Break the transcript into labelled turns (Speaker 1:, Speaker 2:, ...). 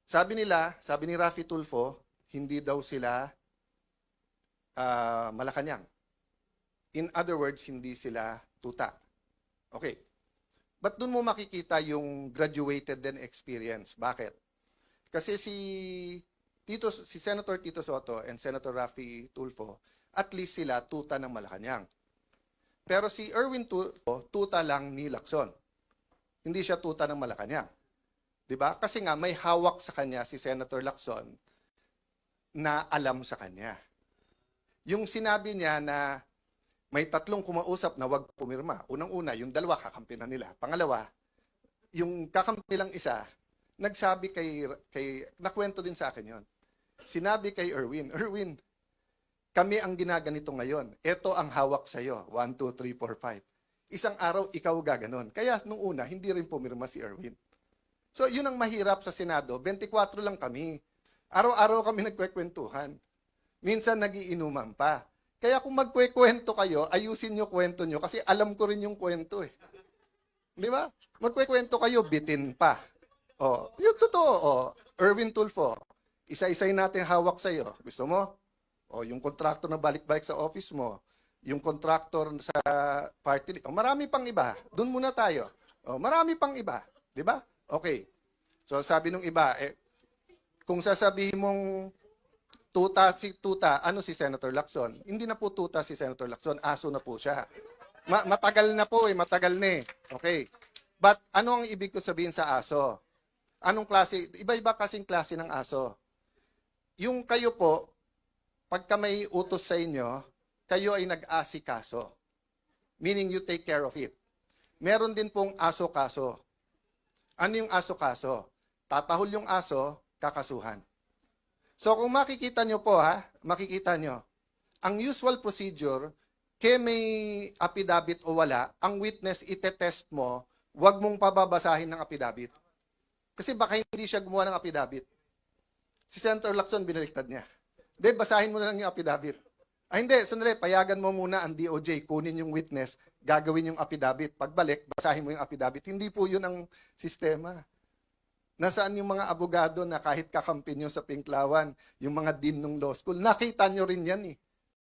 Speaker 1: sabi ni Raffy Tulfo, hindi daw sila Malacanang. In other words, hindi sila tuta. Okay. But doon mo makikita yung graduated din experience. Bakit? Kasi si Senator Tito Soto and Senator Raffy Tulfo, at least sila tuta ng Malacanang. Pero si Erwin Tulfo, tuta lang ni Lacson. Hindi siya tuta ng Malacanang. 'Di ba? Kasi nga may hawak sa kanya si Senator Lacson na alam sa kanya. Yung sinabi niya na may tatlong kumausap na wag pumirma. Unang-una, yung dalawa kakampi na nila. Pangalawa, yung kakampi lang isa, nagsabi nakwento din sa akin yon. Sinabi kay Erwin, kami ang ginaganito ngayon. Ito ang hawak sa'yo. 1, 2, 3, 4, 5. Isang araw, ikaw gaganon. Kaya nung una, hindi rin pumirma si Erwin. So, yun ang mahirap sa Senado. 24 lang kami. Araw-araw kami nagkwekwentuhan. Minsan nagiinuman pa. Kaya kung magkwekwento kayo, ayusin nyo kwento nyo kasi alam ko rin yung kwento eh. Di ba? Magkwekwento kayo, bitin pa. Oh, yung totoo. Oh, Erwin Tulfo, isa-isay natin hawak sa'yo. Gusto mo? O, yung kontraktor na balik-balik sa office mo, yung kontraktor sa party, marami pang iba. Doon muna tayo. O, marami pang iba. Di ba? Okay. So, sabi nung iba, kung sasabihin mong tuta, ano si Senator Lacson? Hindi na po tuta si Senator Lacson, aso na po siya. Matagal na po matagal na eh. Okay. But ano ang ibig ko sabihin sa aso? Anong klase? Iba-iba kasing klase ng aso. Yung kayo po, pagka may utos sa inyo, kayo ay nag-asikaso. Meaning you take care of it. Meron din pong aso-kaso. Ano yung aso-kaso? Tatahol yung aso, kakasuhan. So kung makikita nyo po makikita nyo, ang usual procedure, kaya may affidavit o wala, ang witness itetest mo, huwag mong pababasahin ng affidavit. Kasi baka hindi siya gumawa ng affidavit. Si Senator Lacson, binaliktad niya. Hindi, basahin mo na lang yung affidavit. Hindi, sandali, payagan mo muna ang DOJ, kunin yung witness, gagawin yung affidavit. Pagbalik, basahin mo yung affidavit. Hindi po yun ang sistema. Nasaan yung mga abogado na kahit kakampi nyo sa Pinklawan, yung mga dean ng law school, nakita nyo rin yan eh.